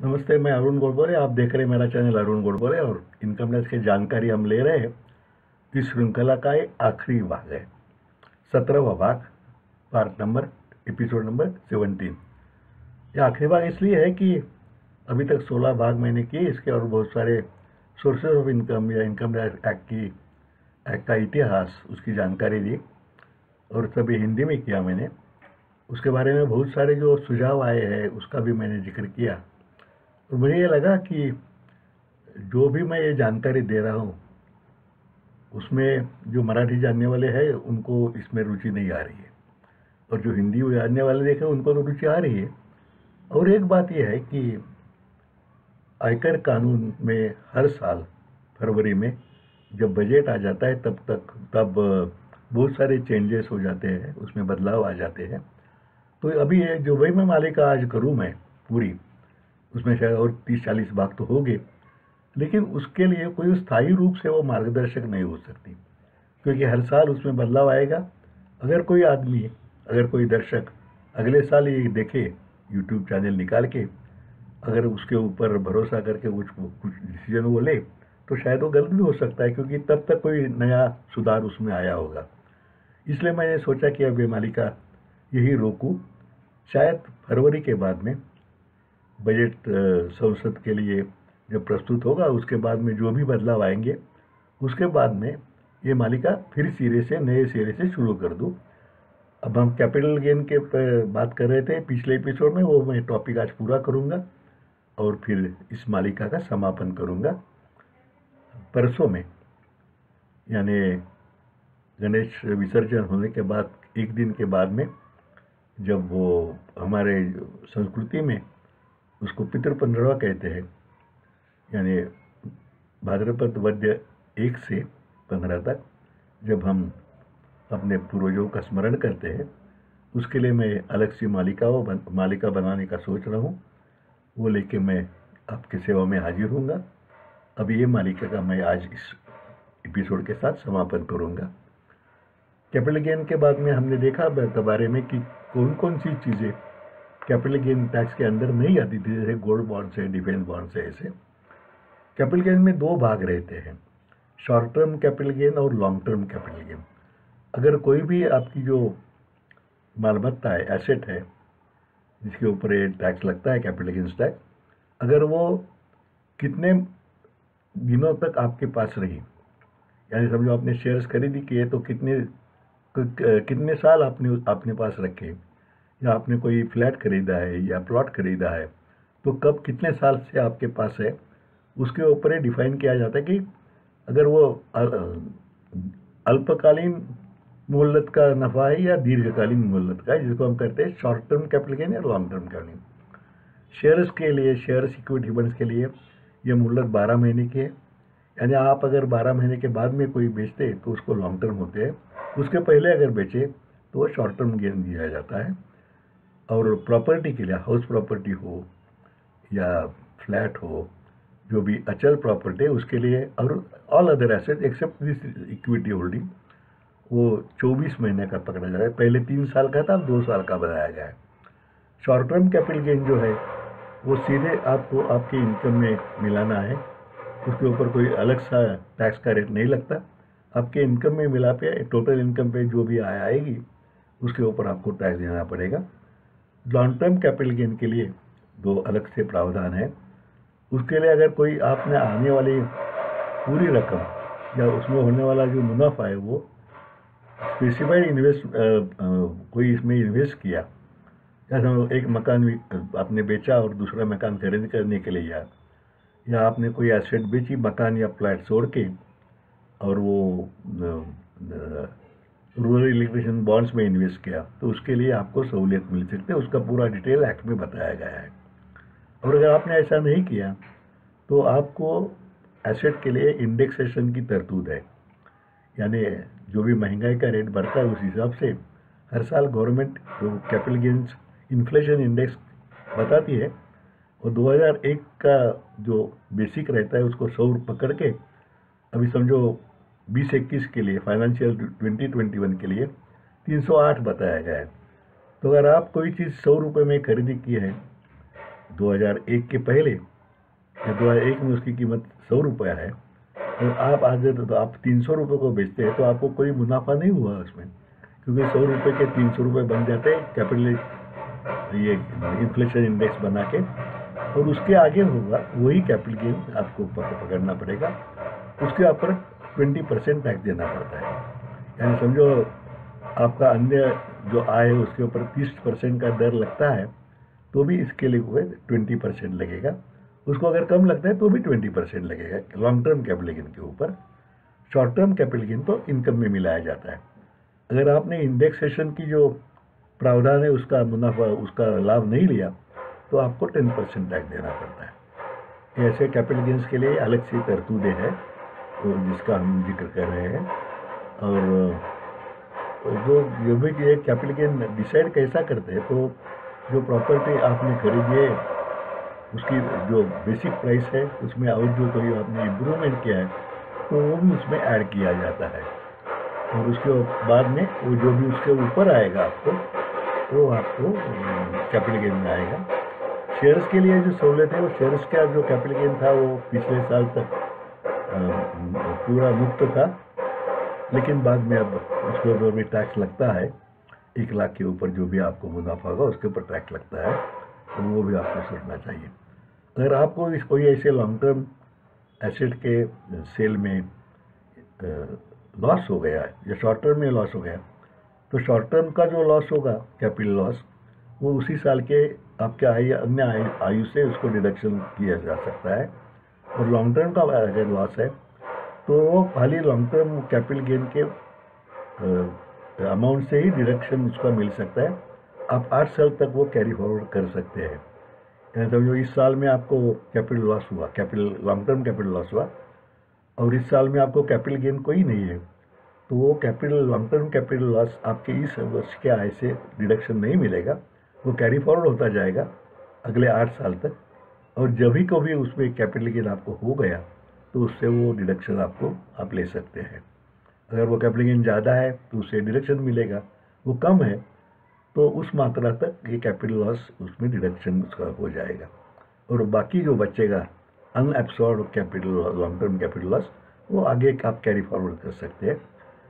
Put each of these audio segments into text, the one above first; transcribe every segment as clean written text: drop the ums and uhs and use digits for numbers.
नमस्ते, मैं अरुण गोडबोले। आप देख रहे हैं मेरा चैनल अरुण गोडबोले और इनकम टैक्स की जानकारी हम ले रहे हैं। इस श्रृंखला का ये आखिरी भाग है, 17वां भाग, पार्ट नंबर, एपिसोड नंबर 17। ये आखिरी भाग इसलिए है कि अभी तक 16 भाग मैंने किए इसके, और बहुत सारे सोर्सेज ऑफ इनकम या इनकम टैक्स एक्ट का इतिहास, उसकी जानकारी दी, और सभी हिंदी में किया मैंने। उसके बारे में बहुत सारे जो सुझाव आए हैं उसका भी मैंने जिक्र किया, और मुझे ये लगा कि जो भी मैं ये जानकारी दे रहा हूँ उसमें जो मराठी जानने वाले हैं उनको इसमें रुचि नहीं आ रही है, और जो हिंदी जानने वाले देखे उनको तो रुचि आ रही है। और एक बात यह है कि आयकर कानून में हर साल फरवरी में जब बजट आ जाता है तब बहुत सारे चेंजेस हो जाते हैं, उसमें बदलाव आ जाते हैं। तो अभी ये जो भाई मैं मालिका आज करूँ मैं पूरी, उसमें शायद और 30-40 भाग तो हो गए, लेकिन उसके लिए कोई स्थायी रूप से वो मार्गदर्शक नहीं हो सकती, क्योंकि हर साल उसमें बदलाव आएगा। अगर कोई आदमी, अगर कोई दर्शक अगले साल ये देखे यूट्यूब चैनल निकाल के, अगर उसके ऊपर भरोसा करके कुछ कुछ डिसीजन वो ले, तो शायद वो गलत भी हो सकता है, क्योंकि तब तक कोई नया सुधार उसमें आया होगा। इसलिए मैंने सोचा कि अब ये मालिका यही रोकूं। शायद फरवरी के बाद में बजट संसद के लिए जब प्रस्तुत होगा, उसके बाद में जो भी बदलाव आएंगे, उसके बाद में ये मालिका फिर सिरे से, नए सिरे से शुरू कर दूँ। अब हम कैपिटल गेन के बात कर रहे थे पिछले एपिसोड में, वो मैं टॉपिक आज पूरा करूँगा और फिर इस मालिका का समापन करूँगा परसों में, यानी गणेश विसर्जन होने के बाद एक दिन के बाद में, जब वो हमारे संस्कृति में उसको पितृ 15 कहते हैं, यानी भाद्रपद वद्य 1 से 15 तक जब हम अपने पूर्वजों का स्मरण करते हैं, उसके लिए मैं अलग सी मालिका बनाने का सोच रहा हूँ। वो लेके मैं आपकी सेवा में हाजिर हूँगा। अब ये मालिका का मैं आज इस एपिसोड के साथ समापन करूँगा। कैपिटल गेन के बाद में हमने देखा के बारे में कि कौन कौन सी चीज़ें कैपिटल गेन टैक्स के अंदर नहीं आती थी, जैसे गोल्ड बॉन्ड्स है, डिफेंस बॉन्ड्स है। ऐसे कैपिटल गेन में दो भाग रहते हैं, शॉर्ट टर्म कैपिटल गेन और लॉन्ग टर्म कैपिटल गेन। अगर कोई भी आपकी जो मालमत्ता है, एसेट है, जिसके ऊपर ये टैक्स लगता है, कैपिटल गेन्स टैक्स, अगर वो कितने दिनों तक आपके पास रही, यानी समझो आपने शेयर्स खरीदी किए तो कितने साल आपने अपने पास रखे, या आपने कोई फ्लैट खरीदा है या प्लॉट खरीदा है, तो कब कितने साल से आपके पास है, उसके ऊपर ये डिफाइन किया जाता है कि अगर वो अल्पकालीन मोहलत का नफा है या दीर्घकालीन मोहलत का है, जिसको हम करते हैं शॉर्ट टर्म कैपिटल गेन या long term capital gain. Shares के लिए, शेयर्स इक्विटी बंड्स के लिए ये मोहलत 12 महीने की है, यानी आप अगर 12 महीने के बाद में कोई बेचते तो उसको लॉन्ग टर्म होते हैं, उसके पहले अगर बेचे तो वो शॉर्ट टर्म गेन दिया जाता है। और प्रॉपर्टी के लिए, हाउस प्रॉपर्टी हो या फ्लैट हो, जो भी अचल प्रॉपर्टी है उसके लिए, और all other asset except this equity holding, वो 24 महीने का पकड़ा जा रहा है। पहले 3 साल का था, अब 2 साल का बनाया गया है। शॉर्ट टर्म कैपिटल गेन जो है वो सीधे आपको आपकी इनकम में मिलाना है, उसके ऊपर कोई अलग सा टैक्स का रेट नहीं लगता। आपके इनकम में मिला पे, टोटल इनकम पे जो भी आएगी उसके ऊपर आपको टैक्स देना पड़ेगा। लॉन्ग टर्म कैपिटल गेन के लिए दो अलग से प्रावधान है। उसके लिए अगर कोई आपने आने वाली पूरी रकम या उसमें होने वाला जो मुनाफा है वो स्पेसिफाइड कोई इसमें इन्वेस्ट किया, जैसे एक मकान आपने बेचा और दूसरा मकान खरीद करने के लिए, या आपने कोई एसेट बेची, मकान या फ्लैट छोड़ के, और वो रूरल इलेक्ट्रिशियन बॉन्ड्स में इन्वेस्ट किया, तो उसके लिए आपको सहूलियत मिल सकती है। उसका पूरा डिटेल एक्ट में बताया गया है। और अगर आपने ऐसा नहीं किया तो आपको एसेट के लिए इंडेक्सेशन की तरतूद है, यानी जो भी महंगाई का रेट बढ़ता है उस हिसाब से हर साल गवर्नमेंट जो कैपिटल गेन्स इन्फ्लेशन इंडेक्स बताती है, और 2001 का जो बेसिक रहता है उसको 100 पकड़ के, अभी समझो 2021 के लिए, फाइनेंशियल 2021 के लिए 308 बताया गया है। तो अगर आप कोई चीज़ 100 रुपये में खरीदी की है 2001 के पहले या 2001 में उसकी कीमत 100 रुपया है और आप आज तो आप 300 रुपये को बेचते हैं तो आपको कोई मुनाफा नहीं हुआ उसमें, क्योंकि 100 रुपये के 300 रुपये बन जाते हैं कैपिटल ये इन्फ्लेशन इंडेक्स बना के, और उसके आगे होगा वही कैपिटल गेन आपको पकड़ना पड़ेगा, उसके ऊपर 20% टैक्स देना पड़ता है। यानी समझो आपका अन्य जो आय है उसके ऊपर 30% का दर लगता है तो भी इसके लिए वो 20% लगेगा, उसको अगर कम लगता है तो भी 20% लगेगा लॉन्ग टर्म कैपिटल गेन के ऊपर। शॉर्ट टर्म कैपिटल गेन तो इनकम में मिलाया जाता है। अगर आपने इंडेक्सेशन की जो प्रावधान है उसका मुनाफा उसका लाभ नहीं लिया तो आपको 10% टैक्स देना पड़ता है। ऐसे कैपिटल गेन्स के लिए अलग सी तरतूदें हैं तो जिसका हम जिक्र कर रहे हैं। और जो भी ये कैपिटल गेन डिसाइड कैसा करते हैं, तो जो प्रॉपर्टी आपने खरीदी है उसकी जो बेसिक प्राइस है उसमें और जो कोई आपने इम्प्रूवमेंट किया है तो वो भी उसमें ऐड किया जाता है, और उसके बाद में वो जो भी उसके ऊपर आएगा आपको वो आपको कैपिटल गेन में आएगा। शेयर्स के लिए जो सहूलत है वो शेयर्स का जो कैपिटल गेन था वो पिछले साल तक पूरा मुक्त था, लेकिन बाद में अब उसके ऊपर भी टैक्स लगता है। 1 लाख के ऊपर जो भी आपको मुनाफा होगा उसके ऊपर टैक्स लगता है, तो वो भी आपको सोचना चाहिए। अगर आपको कोई ऐसे लॉन्ग टर्म एसेट के सेल में लॉस हो गया या शॉर्ट टर्म में लॉस हो गया तो शॉर्ट टर्म का जो लॉस होगा कैपिटल लॉस वो उसी साल के आपके अन्य आयु से उसको डिडक्शन किया जा सकता है, और लॉन्ग टर्म का अगर लॉस है तो वो खाली लॉन्ग टर्म कैपिटल गेन के अमाउंट से ही डिडक्शन उसका मिल सकता है। आप 8 साल तक वो कैरी फॉरवर्ड कर सकते हैं। यानी समझो इस साल में आपको कैपिटल लॉस हुआ, capital long term capital loss हुआ, और इस साल में आपको कैपिटल गेन कोई नहीं है, तो वो capital long term capital loss आपके इस वर्ष के आय से डिडक्शन नहीं मिलेगा, वो कैरी फॉरवर्ड होता जाएगा अगले 8 साल तक, और जब भी कभी उसमें कैपिटल गेन आपको हो गया तो उससे वो डिडक्शन आप ले सकते हैं। अगर वो कैपिटल गेन ज़्यादा है तो उससे डिडक्शन मिलेगा, वो कम है तो उस मात्रा तक ये कैपिटल लॉस उसमें डिडक्शन उसका हो जाएगा, और बाकी जो बचेगा unabsorbed capital long term capital loss वो आगे आप कैरी फॉरवर्ड कर सकते हैं,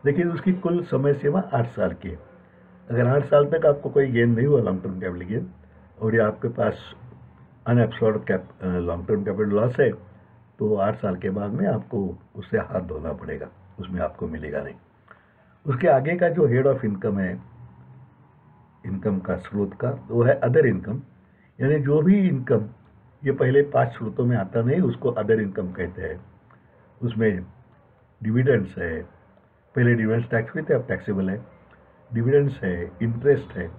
लेकिन उसकी कुल समय सीमा 8 साल की है। अगर 8 साल तक आपको कोई गेन नहीं हुआ लॉन्ग टर्म कैपिटल गेन और ये आपके पास unabsorbed long term capital loss है तो 8 साल के बाद में आपको उससे हाथ धोना पड़ेगा, उसमें आपको मिलेगा नहीं। उसके आगे का जो हेड ऑफ इनकम है, इनकम का स्रोत का, वो है अदर इनकम। यानी जो भी इनकम ये पहले 5 स्रोतों में आता नहीं उसको अदर इनकम कहते हैं। उसमें डिविडेंड्स है, पहले डिविडेंड्स टैक्स भी थे अब टैक्सेबल है, डिविडेंड्स है, इंटरेस्ट है,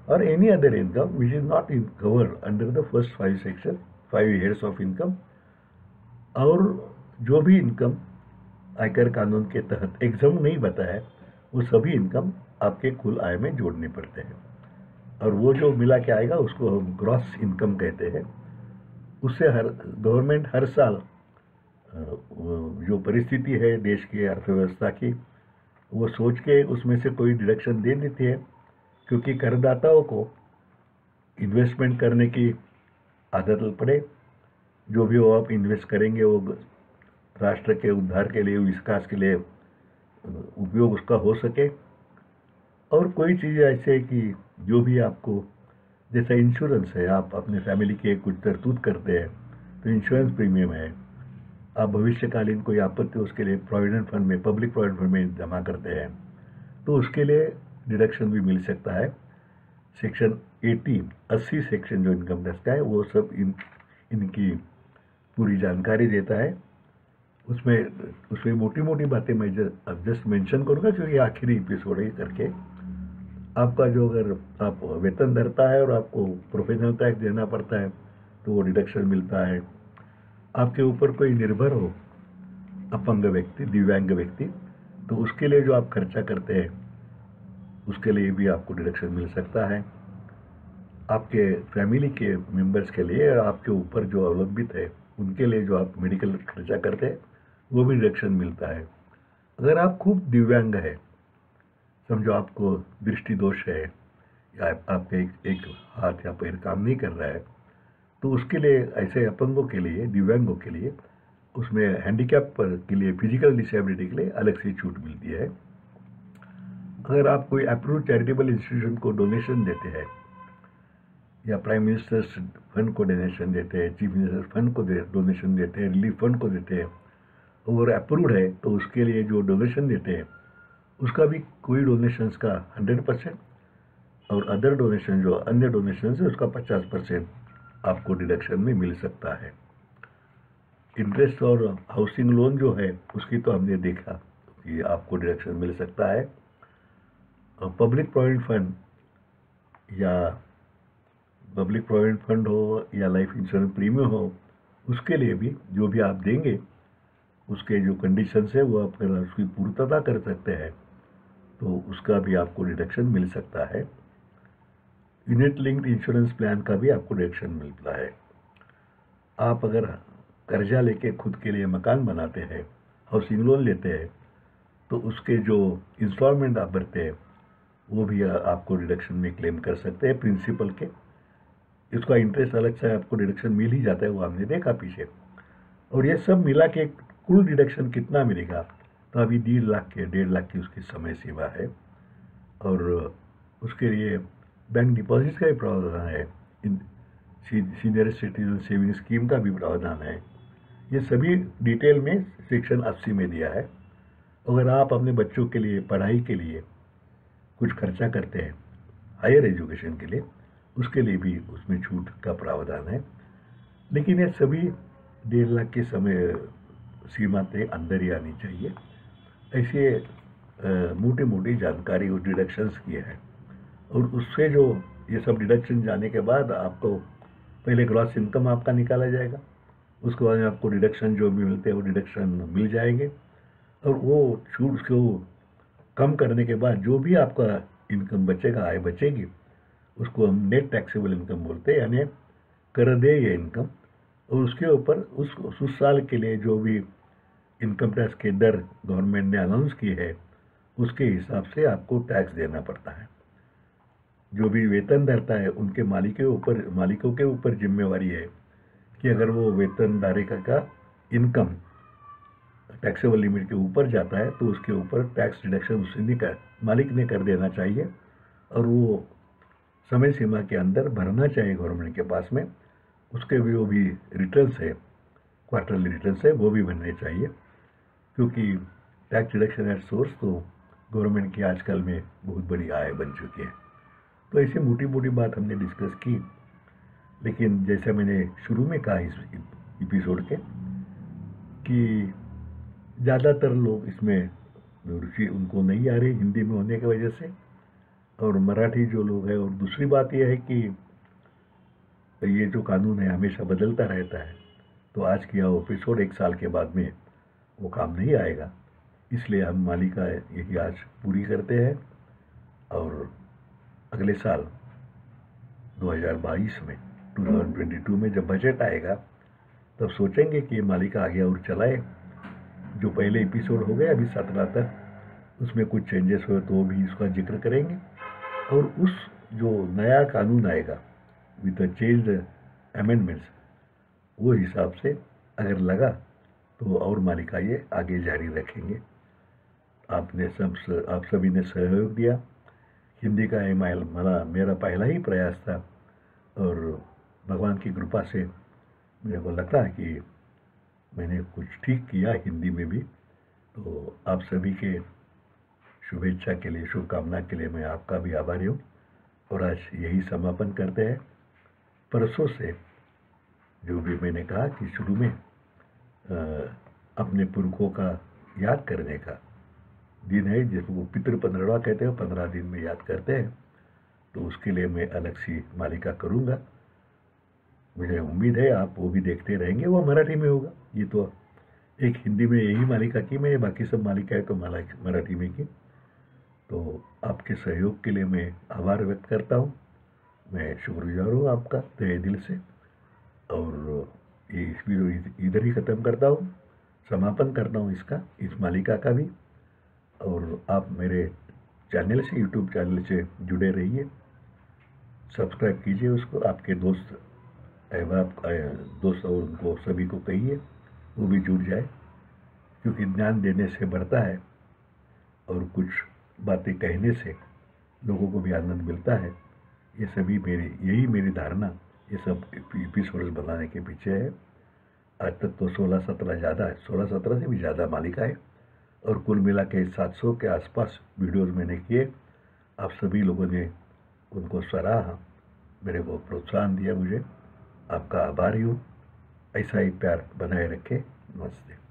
और any other income which is not covered under the first 5 section 5 heads of income. और जो भी इनकम आयकर कानून के तहत एग्जाम नहीं बताया है वो सभी इनकम आपके कुल आय में जोड़ने पड़ते हैं, और वो जो मिला के आएगा उसको हम ग्रॉस इनकम कहते हैं। उससे गवर्नमेंट हर साल जो परिस्थिति है देश की अर्थव्यवस्था की वो सोच के उसमें से कोई डिडक्शन दे देती है, क्योंकि करदाताओं को इन्वेस्टमेंट करने की आदत पड़े, जो भी वो आप इन्वेस्ट करेंगे वो राष्ट्र के उद्धार के लिए विकास के लिए उपयोग उसका हो सके। और कोई चीज़ ऐसे कि जो भी आपको जैसा इंश्योरेंस है, आप अपने फैमिली के कुछ तरतूत करते हैं तो इंश्योरेंस प्रीमियम है, आप भविष्यकालीन कोई आपत्ति उसके लिए प्रोविडेंट फंड में पब्लिक प्रोविडेंट फंड में जमा करते हैं तो उसके लिए डिडक्शन भी मिल सकता है। सेक्शन 80 सेक्शन जो इनकम टैक्स का है वो सब इनकी पूरी जानकारी देता है। उसमें मोटी मोटी बातें मैं जस्ट मेंशन करूँगा क्योंकि आखिरी एपिसोड है करके। आपका जो अगर आप वेतन धरता है और आपको प्रोफेशनल टैक्स देना पड़ता है तो वो डिडक्शन मिलता है। आपके ऊपर कोई निर्भर हो, अपंग व्यक्ति, दिव्यांग व्यक्ति, तो उसके लिए जो आप खर्चा करते हैं उसके लिए भी आपको डिडक्शन मिल सकता है। आपके फैमिली के मेंबर्स के लिए आपके ऊपर जो अवलंबित है उनके लिए जो आप मेडिकल खर्चा करते हैं वो भी डिडक्शन मिलता है। अगर आप खूब दिव्यांग है, समझो आपको दृष्टि दोष है या आपके एक हाथ या पैर काम नहीं कर रहा है, तो उसके लिए ऐसे अपंगों के लिए, दिव्यांगों के लिए, उसमें हैंडीकैप के लिए, फिजिकल डिसेबिलिटी के लिए अलग से छूट मिलती है। अगर आप कोई अप्रूव चैरिटेबल इंस्टीट्यूशन को डोनेशन देते हैं या प्राइम मिनिस्टर्स फंड को डोनेशन देते हैं, चीफ मिनिस्टर्स फंड को डोनेशन देते हैं, रिलीफ फंड को देते हैं, और अप्रूव्ड है तो उसके लिए जो डोनेशन देते हैं उसका भी कोई डोनेशंस का 100% और अदर डोनेशन जो अन्य डोनेशन है उसका 50% आपको डिडक्शन में मिल सकता है। इंटरेस्ट और हाउसिंग लोन जो है उसकी तो हमने देखा कि आपको डिडक्शन मिल सकता है। पब्लिक प्रोविडेंट फंड या पब्लिक प्रोविडेंट फंड हो या लाइफ इंश्योरेंस प्रीमियम हो, उसके लिए भी जो भी आप देंगे उसके जो कंडीशंस है वो आप अगर उसकी पूर्तता कर सकते हैं तो उसका भी आपको डिडक्शन मिल सकता है। यूनिट लिंक्ड इंश्योरेंस प्लान का भी आपको डिडक्शन मिलता है। आप अगर कर्जा लेके खुद के लिए मकान बनाते हैं, हाउसिंग लोन लेते हैं, तो उसके जो इंस्टॉलमेंट आप भरते हैं वो भी आपको डिडक्शन में क्लेम कर सकते हैं प्रिंसिपल के। इसका इंटरेस्ट अलग से आपको डिडक्शन मिल ही जाता है, वो हमने देखा पीछे। और ये सब मिला के कुल डिडक्शन कितना मिलेगा, तो अभी 1.5 लाख की उसकी समय सीमा है। और उसके लिए बैंक डिपॉजिट का भी प्रावधान है, सीनियर सिटीजन सेविंग स्कीम का भी प्रावधान है। ये सभी डिटेल में सेक्शन 80 में दिया है। अगर आप अपने बच्चों के लिए पढ़ाई के लिए कुछ खर्चा करते हैं हायर एजुकेशन के लिए, उसके लिए भी उसमें छूट का प्रावधान है। लेकिन ये सभी 1.5 लाख की समय सीमा के अंदर ही आनी चाहिए। ऐसे मोटी मोटी जानकारी और डिडक्शंस की है। और उससे जो ये सब डिडक्शन जाने के बाद आपको पहले ग्रॉस इनकम आपका निकाला जाएगा, उसके बाद आपको डिडक्शन जो भी मिलते हैं वो डिडक्शन मिल जाएंगे। और वो छूट को कम करने के बाद जो भी आपका इनकम बचेगा, आय बचेगी, उसको हम नेट टैक्सेबल इनकम बोलते हैं, यानी कर दे ये इनकम। और उसके ऊपर उस साल के लिए जो भी इनकम टैक्स के दर गवर्नमेंट ने अनाउंस की है उसके हिसाब से आपको टैक्स देना पड़ता है। जो भी वेतन धरता है उनके मालिकों के ऊपर जिम्मेवारी है कि अगर वो वेतनधारी का इनकम टैक्सेबल लिमिट के ऊपर जाता है तो उसके ऊपर टैक्स डिडक्शन उसने मालिक ने कर देना चाहिए। और वो समय सीमा के अंदर भरना चाहिए गवर्नमेंट के पास में। उसके भी वो भी रिटर्न्स है, क्वार्टरली रिटर्न्स है, वो भी भरने चाहिए। क्योंकि टैक्स डिडक्शन एट सोर्स तो गवर्नमेंट की आजकल में बहुत बड़ी आय बन चुकी है। तो ऐसी मोटी मोटी बात हमने डिस्कस की। लेकिन जैसे मैंने शुरू में कहा इस एपिसोड के कि ज़्यादातर लोग इसमें रुचि उनको नहीं आ रही हिंदी में होने की वजह से, और मराठी जो लोग हैं। और दूसरी बात यह है कि ये जो कानून है हमेशा बदलता रहता है, तो आज किया एपिसोड 1 साल के बाद में वो काम नहीं आएगा। इसलिए हम मालिका यही आज पूरी करते हैं। और अगले साल 2022 में 2022 में जब बजट आएगा तब सोचेंगे कि ये मालिका आगे और चलाए। जो पहले एपिसोड हो गए अभी 17 तक, उसमें कुछ चेंजेस हुए तो भी इसका जिक्र करेंगे। और उस जो नया कानून आएगा विद द चेंज्ड अमेंडमेंट्स, वो हिसाब से अगर लगा तो और मालिका ये आगे जारी रखेंगे। आप सभी ने सहयोग दिया। हिंदी का ये मेरा पहला ही प्रयास था और भगवान की कृपा से मेरे को लगता है कि मैंने कुछ ठीक किया हिंदी में भी। तो आप सभी के शुभेच्छा के लिए, शुभकामना के लिए मैं आपका भी आभारी हूँ। और आज यही समापन करते हैं। परसों से जो भी मैंने कहा कि शुरू में अपने पुरखों का याद करने का दिन है, जिसको पितृ 15वां कहते हैं, 15 दिन में याद करते हैं। तो उसके लिए मैं अलग सी मालिका करूँगा। मुझे उम्मीद है आप वो भी देखते रहेंगे। वो मराठी में होगा। ये तो एक हिंदी में यही मालिका की, मैंने बाकी सब मालिकाएं तो मराठी में की। तो आपके सहयोग के लिए मैं आभार व्यक्त करता हूँ। मैं शुक्रगुजार हूँ आपका तहे दिल से। और ये इस वीडियो इधर ही ख़त्म करता हूँ, समापन करता हूँ इस मालिका का भी। और आप मेरे चैनल से, यूट्यूब चैनल से जुड़े रहिए, सब्सक्राइब कीजिए उसको। आपके दोस्त अहबाब दोस्त और उनको सभी को कहिए वो भी जुड़ जाए, क्योंकि ज्ञान देने से बढ़ता है और कुछ बातें कहने से लोगों को भी आनंद मिलता है। ये सभी यही मेरी धारणा ये सब एपिसोड्स बनाने के पीछे है। आज तक तो 16-17 ज़्यादा है, 16-17 से भी ज़्यादा मालिका है और कुल मिला के 700 के आसपास वीडियोज़ मैंने किए। आप सभी लोगों ने उनको सराहा, मेरे को प्रोत्साहन दिया, मुझे आपका आभारी हूँ। ऐसा ही प्यार बनाए रखें। नमस्ते।